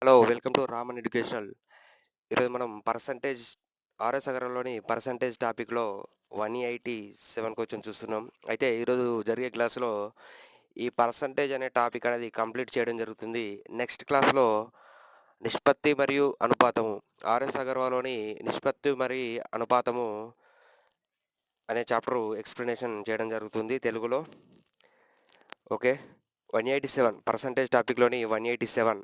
Hello! Welcome to Raman educational. ఈరోజు మనం RS అగరంలోని percentage టాపిక్‌లో 187 క్వెషన్ చూస్తున్నాం. అయితే ఈరోజు జరిగే క్లాస్‌లో ఈ పర్సెంటేజ్ అనే టాపిక్ అనేది కంప్లీట్ చేయడం జరుగుతుంది. నెక్స్ట్ క్లాస్‌లో నిష్పత్తి మరియు అనుపాతము, ఆర్‌ఎస్ అగర్వాల్‌లోని నిష్పత్తి అనుపాతము అనే చాప్టర్ ఎక్స్‌ప్లనేషన్ చేయడం జరుగుతుంది తెలుగులో. ఓకే. 187 పర్సెంటేజ్ టాపిక్‌లోని 187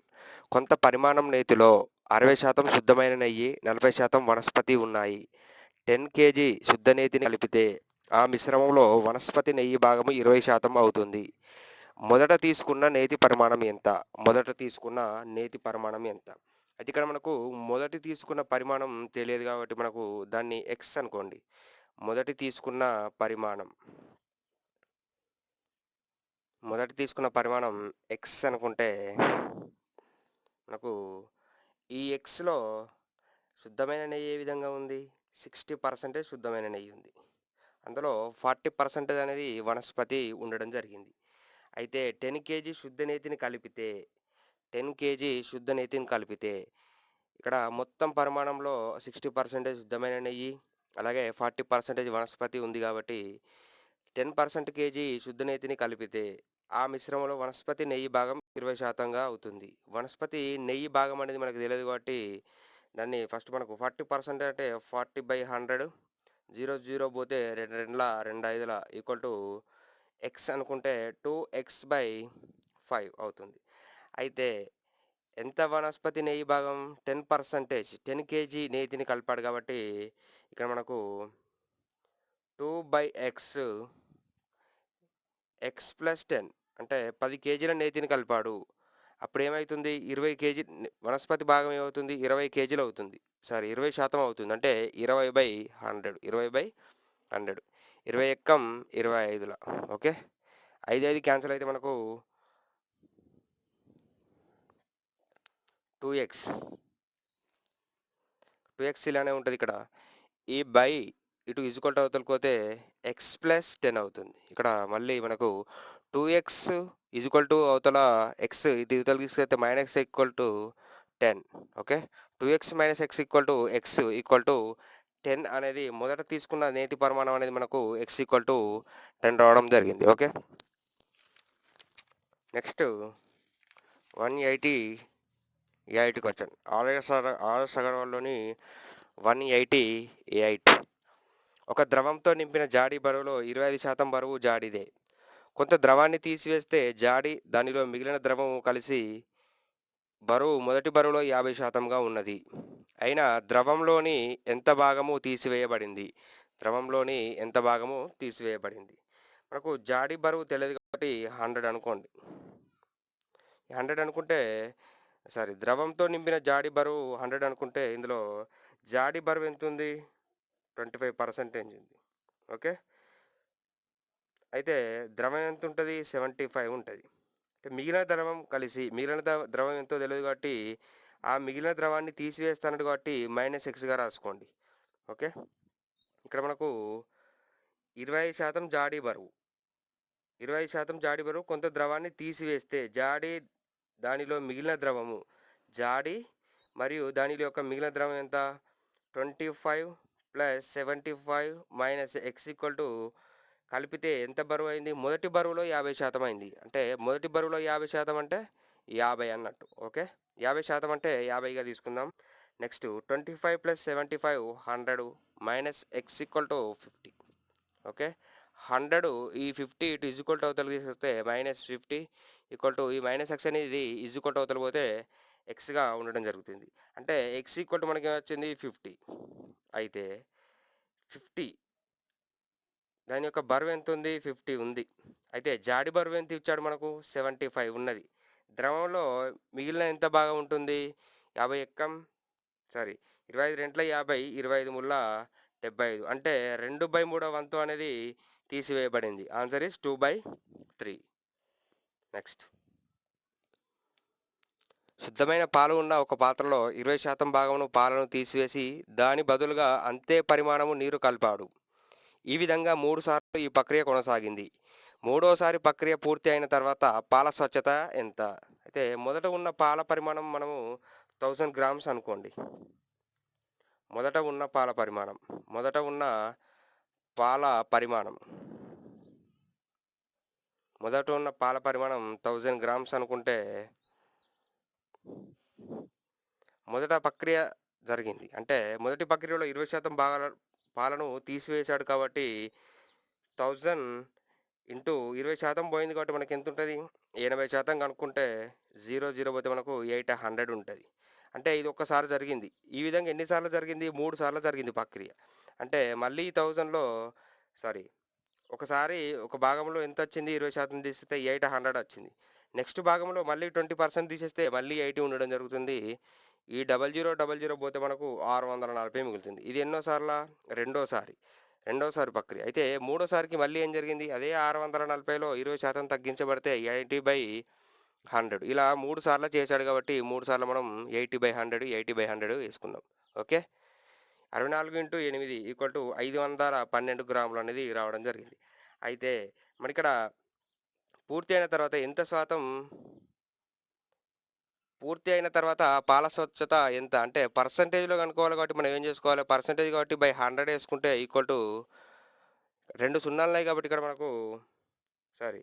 కొంత పరిమాణం నేతిలో 60% శుద్ధమైన నెయ్యి, 40% వనస్పతి ఉన్నాయి. 10 కేజీ శుద్ధ నేతిని కలిపితే ఆ మిశ్రమంలో వనస్పతి నెయ్యి భాగము 20% అవుతుంది. మొదట తీసుకున్న నేతి పరిమాణం ఎంత? మొదట తీసుకున్న నేతి పరిమాణం ఎంత? అయితే ఇక్కడ మనకు మొదటి తీసుకున్న పరిమాణం తెలియదు కాబట్టి మనకు దాన్ని ఎక్స్ అనుకోండి. మొదటి తీసుకున్న పరిమాణం. మొదట తీసుకున్న పరిమాణం ఎక్స్ అనుకుంటే మనకు ఈ ఎక్స్‌లో శుద్ధమైన నెయ్యి ఏ విధంగా ఉంది? 60% శుద్ధమైన నెయ్యి ఉంది. అందులో 40% అనేది వనస్పతి ఉండడం జరిగింది. అయితే 10 కేజీ శుద్ధ నేతిని కలిపితే 10 కేజీ శుద్ధ నేతిని కలిపితే ఇక్కడ మొత్తం పరిమాణంలో 60% శుద్ధమైన నెయ్యి, అలాగే 40% వనస్పతి ఉంది కాబట్టి 10% కేజీ శుద్ధ నేతిని కలిపితే ఆ మిశ్రమంలో వనస్పతి నెయ్యి భాగం 20%గా అవుతుంది. వనస్పతి నెయ్యి భాగం అనేది మనకు తెలియదు కాబట్టి దాన్ని ఫస్ట్ మనకు 40% అంటే 40/100, 0 పోతే 2 రెండ్ల 2 ఐదుల ఈక్వల్ టు ఎక్స్ అనుకుంటే 2x/5 అవుతుంది. అయితే ఎంత వనస్పతి నెయ్యి భాగం? 10%. 10 కేజీ నేతిని కలిపాడు కాబట్టి ఇక్కడ మనకు 2/x, x ప్లస్ 10 అంటే 10 కేజీల నేతిని కలిపాడు. అప్పుడేమైతుంది? 20 కేజీ వనస్పతి భాగం ఏమవుతుంది? 20 కేజీలు అవుతుంది. సారీ 20% అవుతుంది. అంటే 20/100. 20/100. 20 ఎక్కం 25ల. ఓకే. 5, 5 క్యాన్సెల్ అయితే మనకు 2x. 2x ఇలానే ఉంటదిక్కడ. ఈ బై ఇటు ఈక్వల్ టు అవతలకి పోతే x ప్లస్ 10 అవుతుంది. ఇక్కడ మళ్ళీ మనకు 2x ఈక్వల్ టు అవతల x ఇటు ఇవతలకి తీసుకెళ్తే minus equal to 10. Okay. 2x minus x equal to x equal to 10 అనేది మొదట తీసుకున్న నేతి పరిమాణం అనేది మనకు x ఈక్వల్ టు 10 రావడం జరిగింది. ఓకే. Next 188 question. ఆర్ఎస్ అగర్వాల్‌లోని 188. ఒక ద్రవంతో నింపిన జాడీ బరువులో 25% బరువు జాడీదే. కొంత ద్రవాన్ని తీసివేస్తే దానిలో మిగిలిన ద్రవం కలిసి మొదటి బరువులో 50%గా ఉన్నది. అయినా ద్రవంలోని ఎంత భాగము తీసివేయబడింది? ద్రవంలోని ఎంత భాగము తీసివేయబడింది? మనకు జాడీ బరువు తెలియదు కాబట్టి 100 అనుకోండి. 100 అనుకుంటే ద్రవంతో నింపిన జాడీ బరువు 100 అనుకుంటే ఇందులో జాడీ బరువు ఎంతుంది? 25% ఉంది. ఓకే. అయితే ద్రవం ఎంతుంటది? 75 ఉంటది. మిగిలిన ద్రవం ఎంతో తెలీదు కాబట్టి, ఆ మిగిలిన ద్రవాన్ని తీసివేస్తన్నాడు కాబట్టి -xగా రాసుకోండి. ఓకే. ఇక్కడ మనకు 25% జాడీ బరువు. 25% జాడీ బరువు కొంత ద్రవాన్ని తీసివేస్తే దానిలో మిగిలిన ద్రవము. జాడీ మరియు దానిలో యొక్క మిగిలిన ద్రవం ఎంత? 25 + 75 - x ఈక్వల్ టు కలిపితే ఎంత బరువయింది? మొదటి బరువులో 50% అయింది. అంటే మొదటి బరువులో 50% అంటే 50 అన్నట్టు. ఓకే. 50% అంటే 50గా తీసుకుందాం. Next 25 + 75 100 - x equal to 50. Okay. 100 ఈ 50 ఇటు ఈక్వల్ టు అవతలకి తీసుకొస్తే -50 ఈక్వల్ టు ఈ -x అనేది ఈక్వల్ టు అవతల పోతే ఎక్స్‌గా ఉండడం జరుగుతుంది. అంటే x ఈక్వల్ టు మనకేమొచ్చింది? 50. అయితే 50 దాని యొక్క బరువెంతుంది? 50 ఉంది. అయితే జాడి బరువెంత ఇచ్చాడు మనకు? 75 ఉన్నది. ద్రవంలో మిగిలిన ఎంత భాగం ఉంటుంది? 50 ఎక్కం సారీ 25 రెంట్ల 50, 25 ముళ్ళ 75. అంటే 2/3 వంతు అనేది తీసివేయబడింది. Answer is 2/3. నెక్స్ట్. శుద్ధమైన పాలు ఉన్న ఒక పాత్రలో 20% భాగమును పాలను తీసివేసి దాని బదులుగా అంతే పరిమాణము నీరు కలిపాడు. ఈ విధంగా 3 సార్లు ఈ ప్రక్రియ కొనసాగింది. మూడోసారి ప్రక్రియ పూర్తి అయిన తర్వాత పాల స్వచ్ఛత ఎంత? అయితే మొదట ఉన్న పాల పరిమాణం మనము 1000 గ్రామ్స్ అనుకోండి. మొదట ఉన్న పాల పరిమాణం. మొదట ఉన్న పాల పరిమాణం. మొదట ఉన్న పాల పరిమాణం 1000 గ్రామ్స్ అనుకుంటే మొదట ప్రక్రియ జరిగింది. అంటే మొదటి ప్రక్రియలో 20% పాలను తీసివేశాడు కాబట్టి 1000 ఇంటూ 20% పోయింది కాబట్టి మనకెంతుంటది? 80% కనుక్కుంటే 0 పోతే మనకు 800 ఉంటది. అంటే ఇది ఒక్కసారి జరిగింది. ఈ విధంగా ఎన్ని సార్లు జరిగింది? 3 సార్లు జరిగింది ప్రక్రియ. అంటే మళ్ళీ 1000లో సారీ ఒకసారి ఒక భాగంలో ఎంతొచ్చింది? 20% తీసేస్తే 800 వచ్చింది. నెక్స్ట్ భాగంలో మళ్ళీ 20% తీసేస్తే మళ్ళీ 80 ఉండడం జరుగుతుంది. ఈ 0000 పోతే మనకు 640 మిగులుతుంది. ఇది ఎన్నో సార్ల? రెండోసారి. రెండోసారి ప్రక్రియ. అయితే మూడోసారికి మళ్ళీ ఏం జరిగింది? అదే 640లో 20% తగ్గించబడితే 80/100 ఇలా 3 సార్లు చేశాడు కాబట్టి 3 సార్లు మనం 80/100, 80/100 వేసుకున్నాం. ఓకే. 64/8 512 గ్రాములు అనేది రావడం జరిగింది. అయితే మరిక్కడ పూర్తి అయిన తర్వాత ఎంత శాతం పూర్తి అయిన తర్వాత పాల స్వచ్ఛత ఎంత? అంటే పర్సెంటేజ్‌లో కనుక్కోవాలి కాబట్టి మనం ఏం చేసుకోవాలి? పర్సెంటేజ్ కాబట్టి 100 ఏసుకుంటే ఈక్వల్ టు 2 సున్నాలున్నాయి కాబట్టి ఇక్కడ మనకు సారీ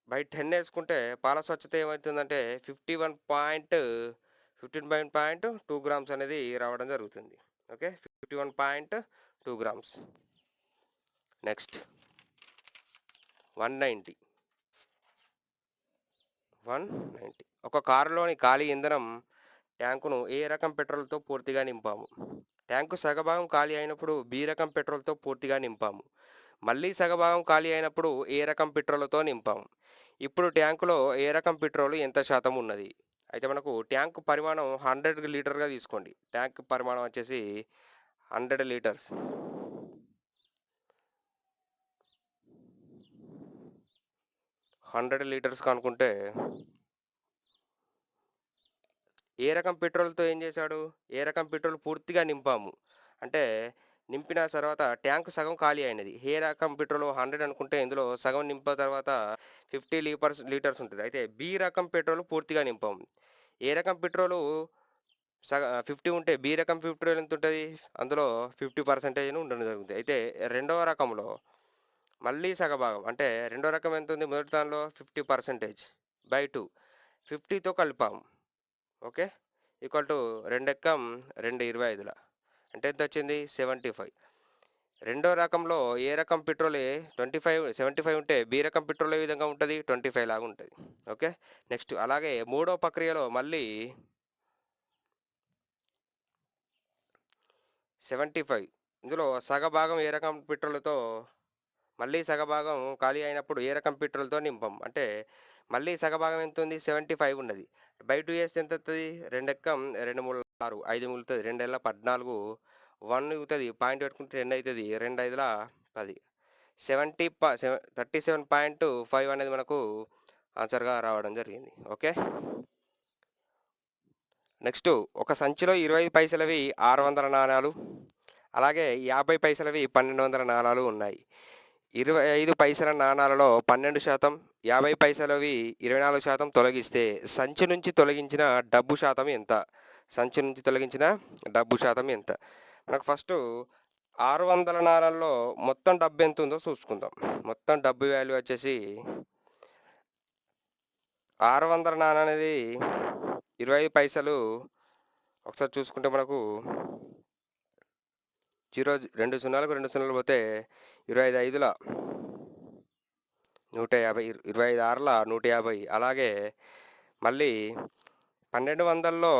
10 ఏసుకుంటే పాల స్వచ్ఛత ఏమైతుందంటే 15.2 గ్రామ్స్ అనేది రావడం జరుగుతుంది. ఓకే. 51.2 గ్రామ్స్. నెక్స్ట్ 190. 190. ఒక కారులోని ఖాళీ ఇంధనం ట్యాంకును ఏ రకం పెట్రోల్‌తో పూర్తిగా నింపాము? ట్యాంకు సగభాగం ఖాళీ అయినప్పుడు బి రకం పెట్రోల్‌తో పూర్తిగా నింపాము. మళ్ళీ సగభాగం ఖాళీ అయినప్పుడు ఏ రకం పెట్రోల్‌తో నింపాము. ఇప్పుడు ట్యాంకులో ఏ రకం పెట్రోల్ ఎంత శాతం ఉన్నది? అయితే మనకు ట్యాంక్ పరిమాణం 100 లీటర్‌గా తీసుకోండి. ట్యాంక్ పరిమాణం వచ్చేసి 100 లీటర్స్. 100 లీటర్స్‌కి అనుకుంటే ఏ రకం పెట్రోల్‌తో ఏం చేశాడు? ఏ రకం పెట్రోల్ పూర్తిగా నింపాము. అంటే నింపిన తర్వాత ట్యాంక్ సగం ఖాళీ అయినది. ఏ రకం పెట్రోల్ 100 అనుకుంటే ఇందులో సగం నింపిన తర్వాత 50 లీటర్స్ ఉంటది. అయితే బి రకం పెట్రోల్ పూర్తిగా నింపాము. ఏ రకం పెట్రోలు 50 ఉంటే బి రకం పెట్రోల్ ఎంతుంటది? అందులో 50% ఉండడం జరుగుతుంది. అయితే రెండవ రకంలో మళ్ళీ సగభాగం అంటే రెండో రకం ఎంతుంది? మొదటి దానిలో 50% 2 50తో కలిపాము. ఓకే. ఈక్వల్ టు 2 ఎక్కం 2 25ల అంటే ఎంతొచ్చింది? 75. రెండో రకంలో ఏ రకం పెట్రోల్ 75 ఉంటే బి రకం పెట్రోల్ ఏ విధంగా ఉంటది? 25 లాగా ఉంటది. ఓకే. నెక్స్ట్ అలాగే మూడో ప్రక్రియలో మళ్ళీ 75 ఇందులో సగభాగం ఏ రకం పెట్రోల్‌తో మళ్ళీ సగభాగం ఖాళీ అయినప్పుడు ఏ రకం పెట్రోల్‌తో నింపాం. అంటే మళ్ళీ సగభాగం ఎంతుంది? 75 ఉన్నది. 2 ఏస్తే ఎంతొత్తది? 2 ఎక్కం 2 మూరల 6, 5 మిగులుతది. 2 ఏళ్ల 14, 1 మిగులుతది. పాయింట్ పెట్టుకుంటే 2 అయితది. 2 ఐదుల 10. 37.5 అనేది మనకు ఆన్సర్‌గా రావడం జరిగింది. ఓకే. నెక్స్ట్ ఒక సంచిలో 25 పైసలవి 600 నాణాలు, అలాగే 50 పైసలవి 1200 నాణాలు ఉన్నాయి. 25 పైసల నాణాలలో 12%, 50 పైసలవి 24% తొలగిస్తే సంచి నుంచి తొలగించిన డబ్బు శాతం ఎంత? సంచి నుంచి తొలగించిన డబ్బు శాతం ఎంత? మనకు ఫస్టు 600 నాణాల్లో మొత్తం డబ్బు ఎంతుందో చూసుకుందాం. మొత్తం డబ్బు వాల్యూ వచ్చేసి 600 నాణా అనేది 25 పైసలు ఒకసారి చూసుకుంటే మనకు 2 సున్నాలకు 2 సున్నాలు పోతే 25 ఐదుల 150, 25 ఆరుల 150. అలాగే మళ్ళీ 1200లో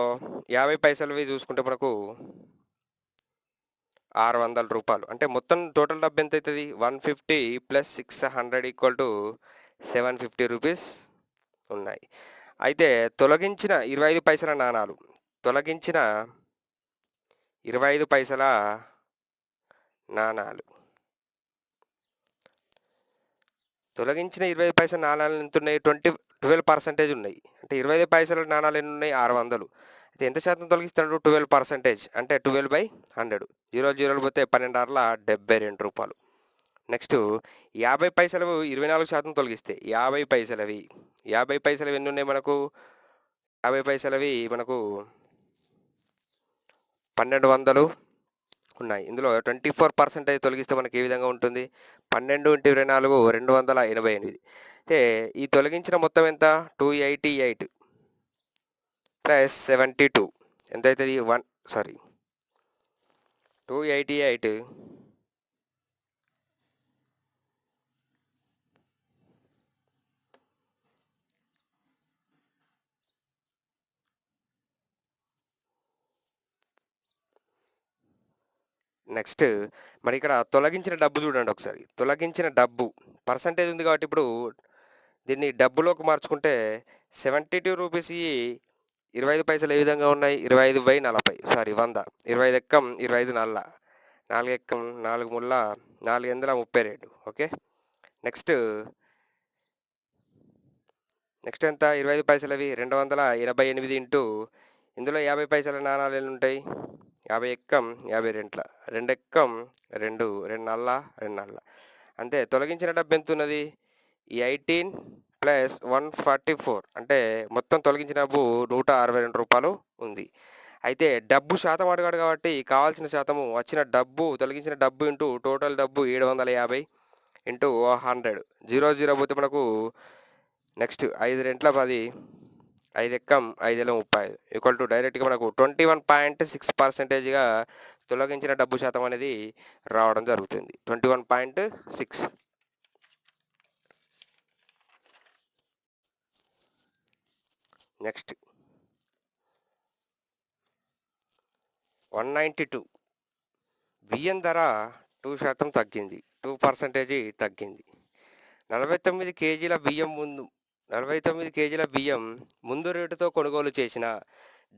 50 పైసలవి చూసుకుంటే మనకు రూ. 600. అంటే మొత్తం టోటల్ డబ్బు ఎంతైతది? 150 + 600 = 750 రూపీస్ ఉన్నాయి. అయితే తొలగించిన 25 పైసల నాణాలు. తొలగించిన 25 పైసల నాణాలు. తొలగించిన 25 పైసల నాణాలు ఎంతున్నయి? 12% ఉన్నాయి. అంటే 25 పైసల నాణాలు ఎన్నున్నాయి? 600. అయితే ఎంత శాతం తొలగిస్తాడు? 12%. అంటే 12/100. 0 పోతే 12 ఆరుల రూ. 72. నెక్స్టు 50 పైసలు 24% తొలగిస్తే 50 పైసలవి 50 పైసలవి ఎన్ని ఉన్నాయి మనకు? 50 పైసలవి మనకు 1200 ఉన్నాయి. ఇందులో 24% తొలగిస్తే మనకి ఏ విధంగా ఉంటుంది? 12 × 24 288. అంటే ఈ తొలగించిన మొత్తం ఎంత? 288 ప్లస్ 72 ఎంత అవుతుంది? 288 నెక్స్ట్ మరి ఇక్కడ తొలగించిన డబ్బు చూడండి ఒకసారి. తొలగించిన డబ్బు పర్సంటేజ్ ఉంది కాబట్టి ఇప్పుడు దీన్ని డబ్బులోకి మార్చుకుంటే 72 రూపీస్ 25 పైసలు ఏ విధంగా ఉన్నాయి? 25/40 సారీ 100. 25 ఎక్కం 25 నల్ల 4 ఎక్కం 4 ముళ్ళ 432. ఓకే. నెక్స్ట్ ఎంత? 25 పైసలవి 288 ఇంటూ ఇందులో 50 పైసల నాణాలు ఎన్ని ఉంటాయి? 50 ఎక్కం 50 రెంట్ల 2 ఎక్కం 2 2 నల్ల 2 నల్ల. అంతే. తొలగించిన డబ్బు ఎంత ఉన్నది? ఈ 18 ప్లస్ 144 అంటే మొత్తం తొలగించిన డబ్బు 162 రూపాయలు ఉంది. అయితే డబ్బు శాతం అడిగాడు కాబట్టి కావాల్సిన శాతము వచ్చిన డబ్బు తొలగించిన డబ్బు ఇంటూ టోటల్ డబ్బు 750 ఇంటూ 100. 0 పోతే మనకు నెక్స్ట్ 5 రెంట్ల 10 5 ఎక్కం 5 35 ఈక్వల్ టు డైరెక్ట్గా మనకు 21.6%గా తొలగించిన డబ్బు శాతం అనేది రావడం జరుగుతుంది. 21.6. నెక్స్ట్ 192 బియ్యం ధర 2% తగ్గింది. 2% తగ్గింది. 49 కేజీల బియ్యం ముందు రేటుతో కొనుగోలు చేసిన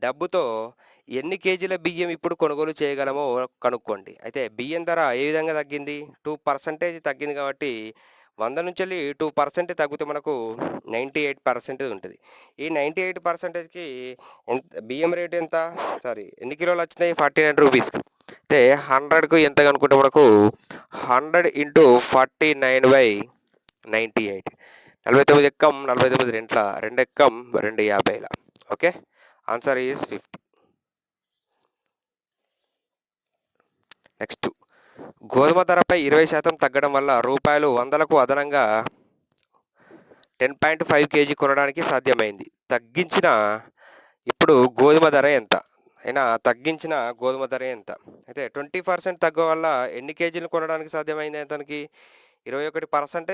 డబ్బుతో ఎన్ని కేజీల బియ్యం ఇప్పుడు కొనుగోలు చేయగలమో కనుక్కోండి. అయితే బియ్యం ధర ఏ విధంగా తగ్గింది? 2% తగ్గింది కాబట్టి 100 నుంచి 2% తగ్గితే మనకు 98% ఉంటుంది. ఈ 98%కి బియ్యం రేటు ఎంత? ఎన్ని కిలోలు వచ్చినాయి? 49 రూపీస్కి. అంటే 100కు ఎంత కనుక్కుంటే మనకు 100 into 49/98. 49 ఎక్కం 49 రెంట్ల 2 ఎక్కం 250. Okay. Answer is 50. Next గోధుమ ధరపై 20% తగ్గడం వల్ల రూపాయలు 100లకు అదనంగా 10.5 కేజీ కొనడానికి సాధ్యమైంది. తగ్గించిన గోధుమ ధర ఎంత? తగ్గించిన గోధుమ ధర ఎంత? అయితే 20% తగ్గ వల్ల ఎన్ని కేజీలు కొనడానికి సాధ్యమైంది? అతనికి 21%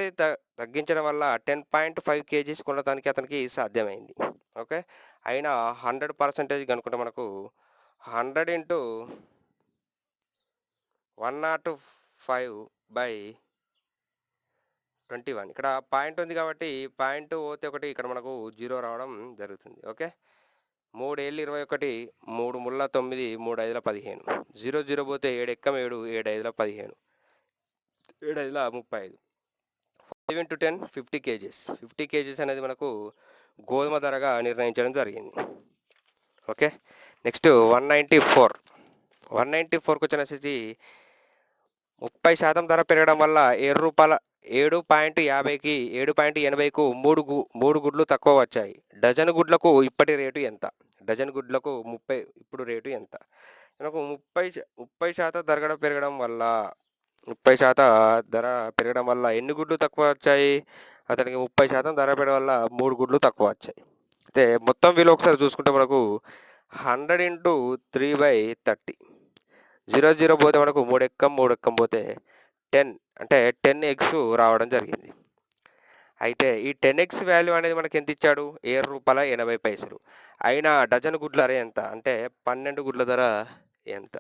తగ్గించడం వల్ల 10.5 కేజీస్ కొనడానికి అతనికి సాధ్యమైంది. ఓకే. అయినా 100% కనుక్కుంటే మనకు 100 ఇంటూ 105/21. ఇక్కడ పాయింట్ ఉంది కాబట్టి పాయింట్ పోతే ఒకటి ఇక్కడ మనకు 0 రావడం జరుగుతుంది. ఓకే. 3 ఏళ్ళు 21 3 ముళ్ళ 9 3 5ల 15. 0 పోతే 7 ఎక్కం 7 7 5ల 15 7 5ల 35. 5 ఇంటూ 10 50 కేజీస్. 50 కేజీస్ అనేది మనకు గోధుమ ధరగా నిర్ణయించడం జరిగింది. ఓకే. నెక్స్ట్ 194కి వచ్చిన స్థితి 30% ధర పెరగడం వల్ల 7.50కి 7.80కు 3 గుడ్లు తక్కువ వచ్చాయి. డజన్ గుడ్లకు ఇప్పటి రేటు ఎంత? డజన్ గుడ్లకు 30 ఇప్పుడు రేటు ఎంత? మనకు 30% పెరగడం వల్ల 30% ధర పెరగడం వల్ల ఎన్ని గుడ్లు తక్కువ వచ్చాయి? అతనికి 30% ధర పెరగడం వల్ల 3 గుడ్లు తక్కువ వచ్చాయి. అయితే మొత్తం విలువ ఒకసారి చూసుకుంటే మనకు 100 ఇంటూ 3/30. 0 పోతే మనకు 3 ఎక్కం పోతే 10 అంటే 10 ఎగ్స్ రావడం జరిగింది. అయితే ఈ 10 ఎగ్స్ వాల్యూ అనేది మనకి ఎంత ఇచ్చాడు? ₹7.80. అయినా డజన్ గుడ్ల ధర ఎంత? అంటే 12 గుడ్ల ధర ఎంత?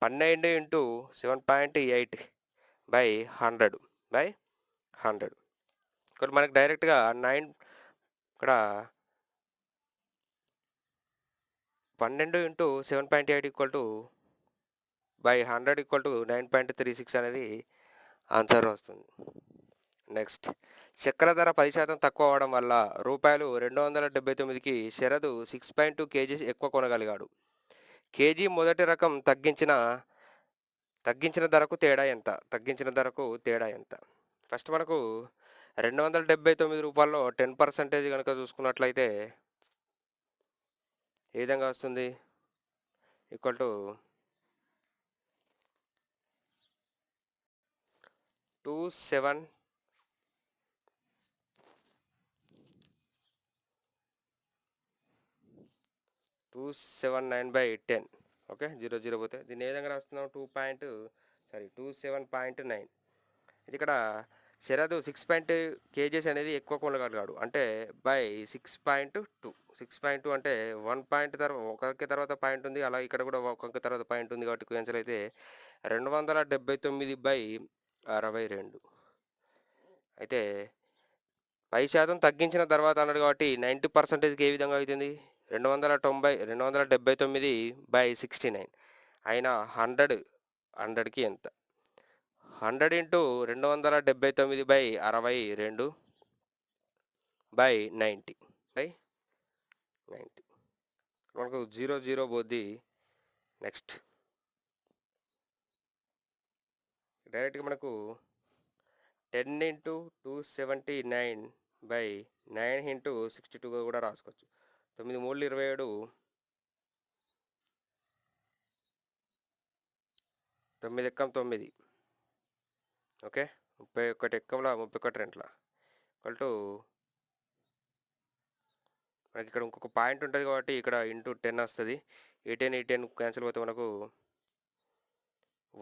12 ఇంటూ 7.8/100 ఇక్కడ మనకి డైరెక్ట్గా 9 ఇక్కడ 12 ఇంటూ 7.8 /100 9.36 అనేది ఆన్సర్ వస్తుంది. నెక్స్ట్ చక్కెర ధర 10% తక్కువ అవడం వల్ల రూపాయలు 279కి శరదు 6.2 కేజీస్ ఎక్కువ కొనగలిగాడు. కేజీ మొదటి రకం తగ్గించిన ధరకు తేడా ఎంత? ఫస్ట్ మనకు రూ. 279లో 10% కనుక చూసుకున్నట్లయితే ఏ విధంగా వస్తుంది? Equal to 27 279/10. ఓకే, 0 పోతే దీన్ని ఏ విధంగా రాస్తున్నాం? 27.9. ఇది ఇక్కడ షరదు 6 కేజెస్ అనేది ఎక్కువ కొనగలిగాడు అంటే బై 6.2. 6.2 అంటే 1 పాయింట్ తర్వాత ఒక అంకె తర్వాత పాయింట్ ఉంది, అలాగే ఇక్కడ కూడా ఒక అంకె తర్వాత పాయింట్ ఉంది కాబట్టి క్వెన్సర్ అయితే 279/62. అయితే 10% తగ్గించిన తర్వాత అన్నాడు కాబట్టి 90%కి ఏ విధంగా అవుతుంది? 279/69 అయినా 100కి ఎంత? 100 ఇంటూ 279/62/90 మనకు 0 పోద్ది. నెక్స్ట్ డైరెక్ట్గా మనకు 10 ఇంటూ 279/9 ఇంటూ 62గా కూడా రాసుకోవచ్చు. 9 3 27, 9 ఎక్కం 9. ఓకే, 31 ఎక్కంలా 31 రెంట్ల ఈక్వల్ టు మనకి ఇక్కడ ఇంకొక పాయింట్ ఉంటుంది కాబట్టి ఇక్కడ ఇంటూ 10 వస్తుంది. ఈ 10 క్యాన్సిల్ పోతే మనకు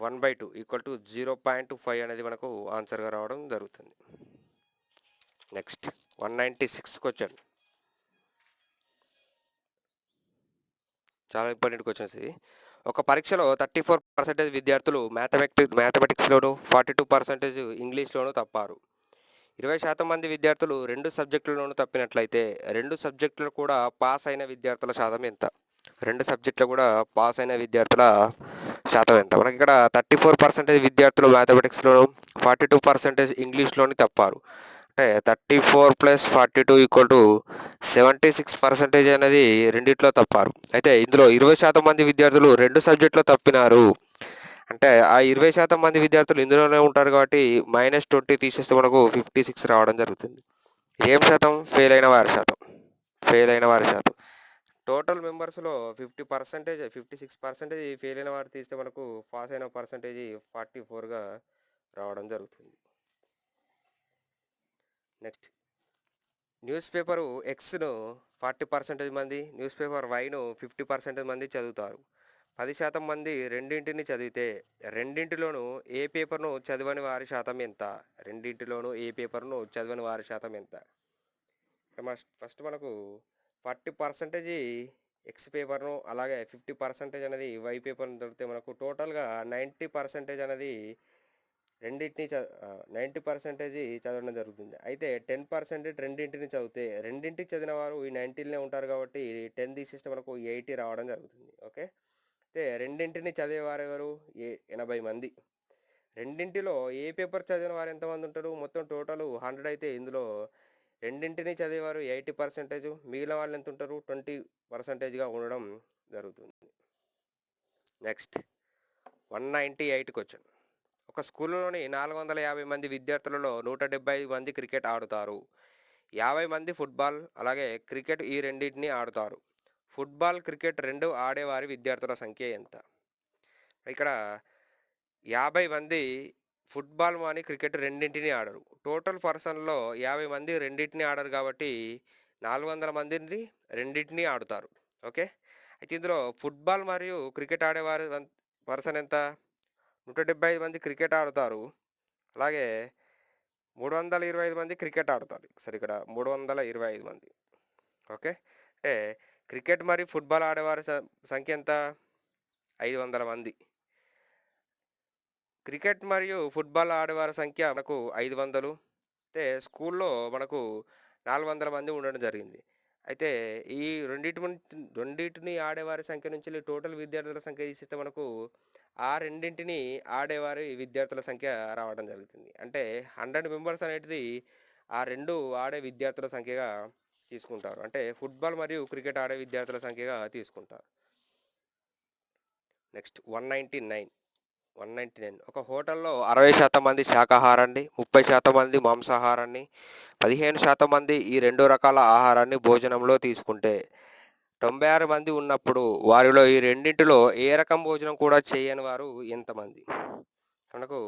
1/2 ఈక్వల్ టు 0.5 అనేది మనకు ఆన్సర్గా రావడం జరుగుతుంది. నెక్స్ట్ 196 క్వశ్చన్, చాలా ఇంపార్టెంట్ క్వశ్చన్స్ ఇది. ఒక పరీక్షలో 34% విద్యార్థులు మ్యాథమెటిక్స్లోను 42% ఇంగ్లీష్లోను తప్పారు. 20% మంది విద్యార్థులు 2 సబ్జెక్టులలోనూ తప్పినట్లయితే 2 సబ్జెక్టులు కూడా పాస్ అయిన విద్యార్థుల శాతం ఎంత? 2 సబ్జెక్టులు కూడా పాస్ అయిన విద్యార్థుల శాతం ఎంత? మనకి ఇక్కడ 34% విద్యార్థులు మ్యాథమెటిక్స్లోను 42% ఇంగ్లీష్లోని తప్పారు. అంటే 34 + 42 = 76% అనేది రెండిట్లో తప్పారు. అయితే ఇందులో 20% మంది విద్యార్థులు 2 సబ్జెక్టులో తప్పినారు. అంటే ఆ 20% మంది విద్యార్థులు ఇందులోనే ఉంటారు కాబట్టి -20 తీసేస్తే మనకు 56 రావడం జరుగుతుంది. ఏం శాతం? ఫెయిల్ అయిన వారి శాతం. టోటల్ మెంబర్స్లో 56% ఫెయిల్ అయిన వారు తీస్తే మనకు పాస్ అయిన పర్సంటేజ్ 44గా రావడం జరుగుతుంది. నెక్స్ట్ న్యూస్ పేపరు ఎక్స్ను 40% మంది, న్యూస్ పేపర్ వైను 50% మంది చదువుతారు. 10% మంది రెండింటిని చదివితే రెండింటిలోనూ ఏ పేపర్ను చదవని వారి శాతం ఎంత? ఫస్ట్ మనకు 40% ఎక్స్ పేపర్ను, అలాగే 50% అనేది వై పేపర్ను చదివితే మనకు టోటల్గా 90% అనేది 90% చదవడం జరుగుతుంది. అయితే 10% రెండింటిని చదివితే రెండింటికి చదివిన వారు ఈ 90లోనే ఉంటారు కాబట్టి 10 తీసేస్తే మనకు 80 రావడం జరుగుతుంది. ఓకే, అయితే రెండింటిని చదివేవారు ఎవరు? 80 మంది. రెండింటిలో ఏ పేపర్ చదివిన వారు ఎంతమంది ఉంటారు? మొత్తం టోటల్ 100 అయితే ఇందులో రెండింటిని చదివేవారు 80%, మిగిలిన వాళ్ళు ఎంత ఉంటారు? 20%గా ఉండడం జరుగుతుంది. నెక్స్ట్ 198 క్వశ్చన్, ఒక స్కూల్లోని 450 మంది విద్యార్థులలో 175 మంది క్రికెట్ ఆడుతారు. 50 మంది ఫుట్బాల్, అలాగే క్రికెట్ ఈ రెండింటిని ఆడుతారు. ఫుట్బాల్, క్రికెట్ రెండు ఆడేవారి విద్యార్థుల సంఖ్య ఎంత? ఇక్కడ 50 మంది ఫుట్బాల్ కానీ క్రికెట్ రెండింటిని ఆడరు. టోటల్ పర్సన్లో 50 మంది రెండింటిని ఆడరు కాబట్టి 400 మందిని రెండింటిని ఆడుతారు. ఓకే, అయితే ఇందులో ఫుట్బాల్ మరియు క్రికెట్ ఆడేవారు పర్సన్ ఎంత? 175 మంది క్రికెట్ ఆడుతారు, అలాగే 325 మంది క్రికెట్ ఆడుతారు. సరే, ఇక్కడ 325 మంది. ఓకే, అంటే క్రికెట్ మరియు ఫుట్బాల్ ఆడేవారి సంఖ్య ఎంత? 500 మంది. క్రికెట్ మరియు ఫుట్బాల్ ఆడేవారి సంఖ్య మనకు 500. అయితే స్కూల్లో మనకు 400 మంది ఉండడం జరిగింది. అయితే ఈ రెండింటిని ఆడేవారి సంఖ్య నుంచి టోటల్ విద్యార్థుల సంఖ్య తీసిస్తే మనకు ఆ రెండింటిని ఆడేవారి విద్యార్థుల సంఖ్య రావడం జరుగుతుంది. అంటే 100 మెంబర్స్ అనేటిది ఆ రెండు ఆడే విద్యార్థుల సంఖ్యగా తీసుకుంటారు. అంటే ఫుట్బాల్ మరియు క్రికెట్ ఆడే విద్యార్థుల సంఖ్యగా తీసుకుంటారు. నెక్స్ట్ 199 199. ఒక హోటల్లో 60% మంది శాకాహారాన్ని, 30% మంది మాంసాహారాన్ని, 15% మంది ఈ 2 రకాల ఆహారాన్ని భోజనంలో తీసుకుంటే, 96 మంది ఉన్నప్పుడు వారిలో ఈ రెండిటిలో ఏ రకం భోజనం కూడా చేయని వారు ఎంతమంది? మనకు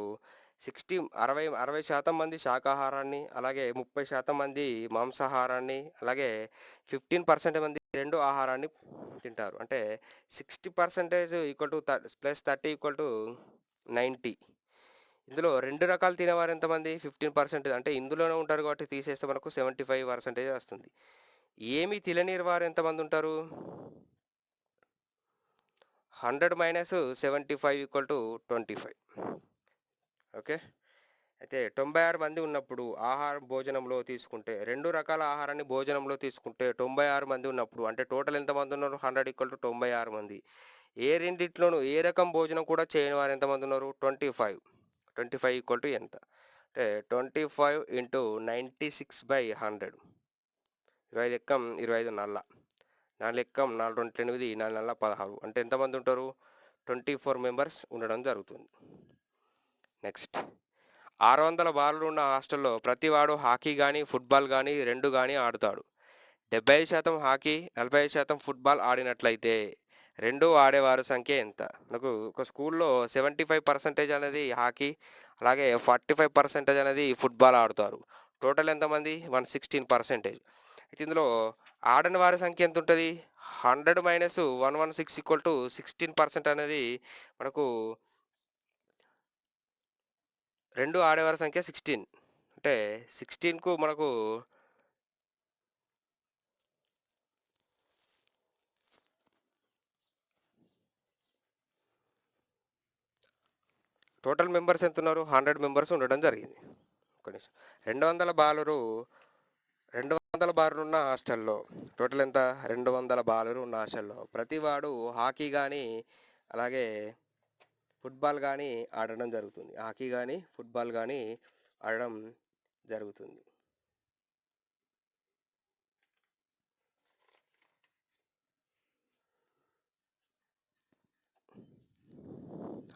60% మంది శాకాహారాన్ని, అలాగే 30% మంది మాంసాహారాన్ని, అలాగే 15% మంది 2 ఆహారాన్ని తింటారు. అంటే 60% equal to plus 30 equal to 90. ఇందులో 2 రకాలు తినేవారు ఎంతమంది? 15% అంటే ఇందులోనే ఉంటారు కాబట్టి తీసేస్తే మనకు 75% వస్తుంది. ఏమి తిననీరు వారు ఎంతమంది ఉంటారు? 100 మైనస్ 75 ఈక్వల్ టు 25. ఓకే. అయితే 96 మంది ఉన్నప్పుడు భోజనంలో తీసుకుంటే 2 రకాల ఆహారాన్ని భోజనంలో తీసుకుంటే 96 మంది ఉన్నప్పుడు అంటే టోటల్ ఎంతమంది ఉన్నారు? 100 ఈక్వల్ టు 96 మంది. ఏ రెండిట్లోనూ ఏ రకం భోజనం కూడా చేయని వారు ఎంతమంది ఉన్నారు? 25. 25 ఈక్వల్ టు ఎంత? అంటే 25 ఇంటూ 96/100. 25 ఎక్కం 25 నల్ల. 4 ఎక్కం 4 2 8, 4 నల్ల 16. అంటే ఎంతమంది ఉంటారు? 24 మెంబర్స్ ఉండడం జరుగుతుంది. నెక్స్ట్ 600 బాలులు ఉన్న హాస్టల్లో ప్రతివాడు హాకీ కానీ ఫుట్బాల్ కానీ 2 కానీ ఆడుతాడు. 75% హాకీ, 45% ఫుట్బాల్ ఆడినట్లయితే 2 ఆడేవారి సంఖ్య ఎంత? మనకు ఒక స్కూల్లో 75% అనేది హాకీ, అలాగే 45% అనేది ఫుట్బాల్ ఆడుతారు. టోటల్ ఎంతమంది? 116%. అయితే ఇందులో ఆడని వారి సంఖ్య ఎంత ఉంటుంది? 100 మైనస్ 116 ఈక్వల్ టు 16% అనేది మనకు 2 ఆడేవారి సంఖ్య 16. అంటే 16కు మనకు టోటల్ మెంబర్స్ ఎంత ఉన్నారు? 100 మెంబర్స్ ఉండడం జరిగింది. ఒక్క నిమిషం. 200 బాలురు ఉన్న హాస్టల్లో టోటల్ ఎంత? 200 బాలురు ఉన్న హాస్టల్లో ప్రతివాడు హాకీ కానీ, అలాగే ఫుట్బాల్ కానీ ఆడడం జరుగుతుంది. హాకీ కానీ ఫుట్బాల్ కానీ ఆడడం జరుగుతుంది.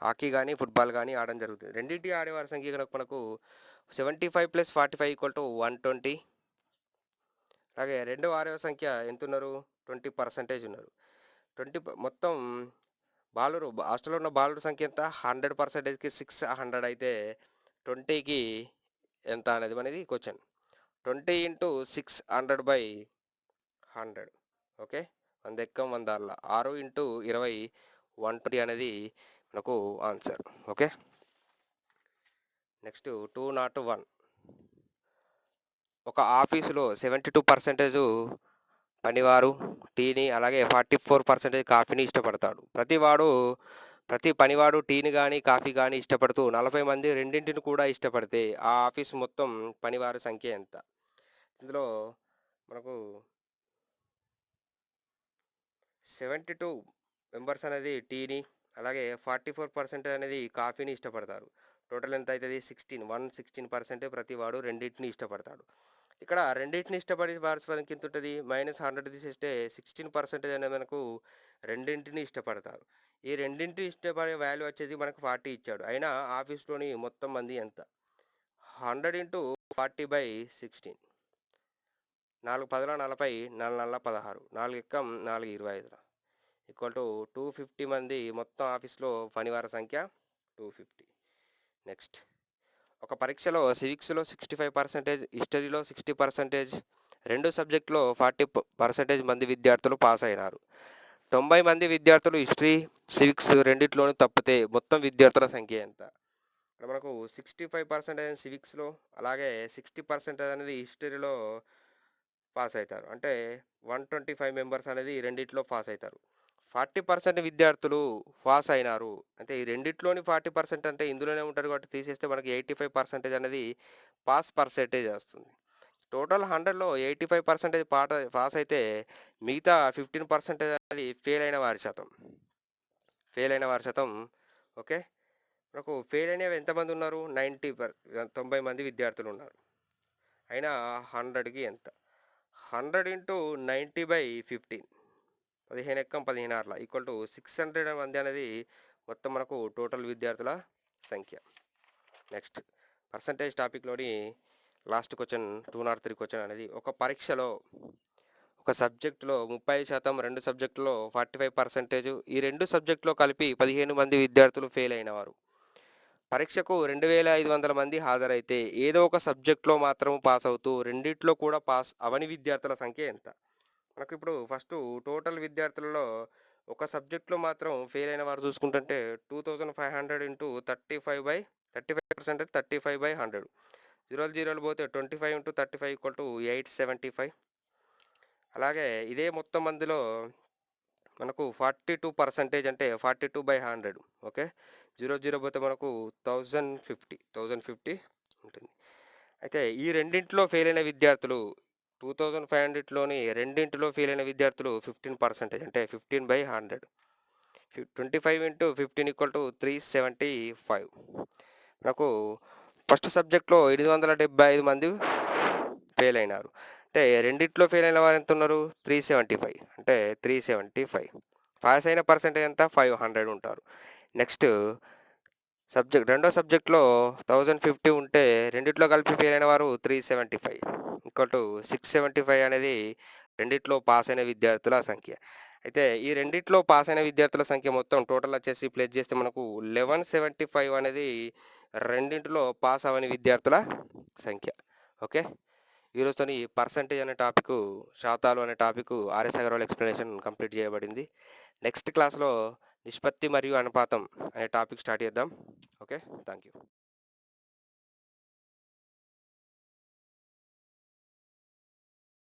హాకీ కానీ ఫుట్బాల్ కానీ ఆడడం జరుగుతుంది. రెండింటి ఆడేవారి సంఖ్య కనుక మనకు 75 ప్లస్ 45 ఈక్వల్ టు 120. అలాగే 2 ఆడేవారి సంఖ్య ఎంత ఉన్నారు? 20% ఉన్నారు. మొత్తం హాస్టల్లో ఉన్న బాలుర సంఖ్య ఎంత? 100%కి 600 అయితే 20కి ఎంత అనేది మనది క్వశ్చన్. 20 ఇంటూ 600/100. ఓకే. 100 ఎక్కం 100 అల్ల 6 ఇంటూ 20 120 అనేది మనకు ఆన్సర్. ఓకే. నెక్స్ట్ 201. ఒక ఆఫీసులో 72% పనివారు టీని, అలాగే 44% కాఫీని ఇష్టపడతాడు. ప్రతి పనివాడు టీని కానీ కాఫీ కానీ ఇష్టపడుతూ 40 మంది రెండింటిని కూడా ఇష్టపడితే ఆ ఆఫీసు మొత్తం పనివారి సంఖ్య ఎంత? ఇందులో మనకు 72 మెంబర్స్ అనేది టీని, అలాగే 44% అనేది కాఫీని ఇష్టపడతారు. టోటల్ ఎంత అవుతుంది? 116% ప్రతివాడు రెండింటిని ఇష్టపడతాడు. ఇక్కడ రెండింటిని ఇష్టపడే వారి సంఖ్య ఎంత ఉంటుంది? -100 తీసేస్తే 16% అనేది మనకు రెండింటిని ఇష్టపడతారు. ఈ రెండింటిని ఇష్టపడే వాల్యూ వచ్చేది మనకు 40 ఇచ్చాడు. అయినా ఆఫీస్లోని మొత్తం మంది ఎంత? 100 ఇంటూ 40/16. 4 10 40, 4 నల్ల 16, 4 ఎక్కం 4 25 ఈక్వల్ టు 250 మంది మొత్తం ఆఫీస్లో పనివార సంఖ్య 250. నెక్స్ట్ ఒక పరీక్షలో సివిక్స్లో 65%, హిస్టరీలో 60%, 2 సబ్జెక్టులో 40% మంది విద్యార్థులు పాస్ అయినారు. 90 మంది విద్యార్థులు హిస్టరీ, సివిక్స్ రెండిట్లోనూ తప్పితే మొత్తం విద్యార్థుల సంఖ్య ఎంత? ఇక్కడ మనకు 65% అనేది సివిక్స్లో, అలాగే 60% అనేది హిస్టరీలో పాస్ అవుతారు. అంటే 125 మెంబర్స్ అనేది ఈ రెండిట్లో పాస్ అవుతారు. 40% విద్యార్థులు పాస్ అయినారు. అంటే ఈ రెండిట్లోని 40% అంటే ఇందులోనే ఉంటారు కాబట్టి తీసేస్తే మనకి 85% అనేది పాస్ పర్సెంటేజ్ వస్తుంది. టోటల్ 100లో 85% పాస్ అయితే మిగతా 15% అనేది ఫెయిల్ అయిన వారి శాతం. ఓకే. మనకు ఫెయిల్ అయినవి ఎంతమంది ఉన్నారు? 90 మంది విద్యార్థులు ఉన్నారు. అయినా 100కి ఎంత? 100 ఇంటూ 90/15. 15 ఎక్కం 16 అట్లా ఈక్వల్ టు 600 మంది అనేది మొత్తం మనకు టోటల్ విద్యార్థుల సంఖ్య. నెక్స్ట్ పర్సంటేజ్ టాపిక్‌లోని లాస్ట్ క్వెషన్ 203 క్వెషన్ అనేది ఒక పరీక్షలో ఒక సబ్జెక్ట్‌లో 30%, 2 సబ్జెక్టుల్లో 45% ఈ 2 సబ్జెక్టులో కలిపి 15 మంది విద్యార్థులు ఫెయిల్ అయినవారు. పరీక్షకు 2500 మంది హాజరైతే ఏదో ఒక సబ్జెక్ట్‌లో మాత్రం పాస్ అవుతూ రెండిట్లో కూడా పాస్ అవని విద్యార్థుల సంఖ్య ఎంత? మనకిప్పుడు ఫస్టు టోటల్ విద్యార్థులలో ఒక సబ్జెక్ట్‌లో మాత్రం ఫెయిల్ అయిన వారు చూసుకుంటుంటే 2500 ఇంటూ 35% 35/100. జీరోలు జీరోలు పోతే 25 ఇంటూ 35 ఈక్వల్ టు 875. అలాగే ఇదే మొత్తం మందిలో మనకు 42% అంటే 42/100. ఓకే. 0 పోతే మనకు 1050 ఉంటుంది. అయితే ఈ రెండింటిలో ఫెయిల్ అయిన విద్యార్థులు 2500లోని రెండింటిలో ఫెయిల్ అయిన విద్యార్థులు 15% అంటే 15/100. 25 ఇంటూ 15 ఈక్వల్ టు 375. నాకు ఫస్ట్ సబ్జెక్ట్‌లో 875 మంది ఫెయిల్ అయినారు. అంటే రెండిట్లో ఫెయిల్ అయిన వారు ఎంత ఉన్నారు? 375 అంటే 375. పాస్ అయిన పర్సెంటేజ్ ఎంత? 500 ఉంటారు. నెక్స్ట్ రెండో సబ్జెక్ట్‌లో 1050 ఉంటే రెండిట్లో కలిపి ఫెయిల్ అయిన వారు 375 ఈక్వల్ టు 675 అనేది రెండిట్లో పాస్ అయిన విద్యార్థుల సంఖ్య. అయితే ఈ రెండిట్లో పాస్ అయిన విద్యార్థుల సంఖ్య మొత్తం టోటల్ వచ్చేసి ప్లస్ చేస్తే మనకు 1175 అనేది రెండింటిలో పాస్ అవ్వని విద్యార్థుల సంఖ్య. ఓకే. ఈరోజుతోని పర్సెంటేజ్ అనే టాపిక్, శాతాలు అనే topic RS Agarwal explanation complete చేయబడింది. నెక్స్ట్ క్లాస్‌లో నిష్పత్తి మరియు అనుపాతం అనే టాపిక్ స్టార్ట్ చేద్దాం. ఓకే. Thank you.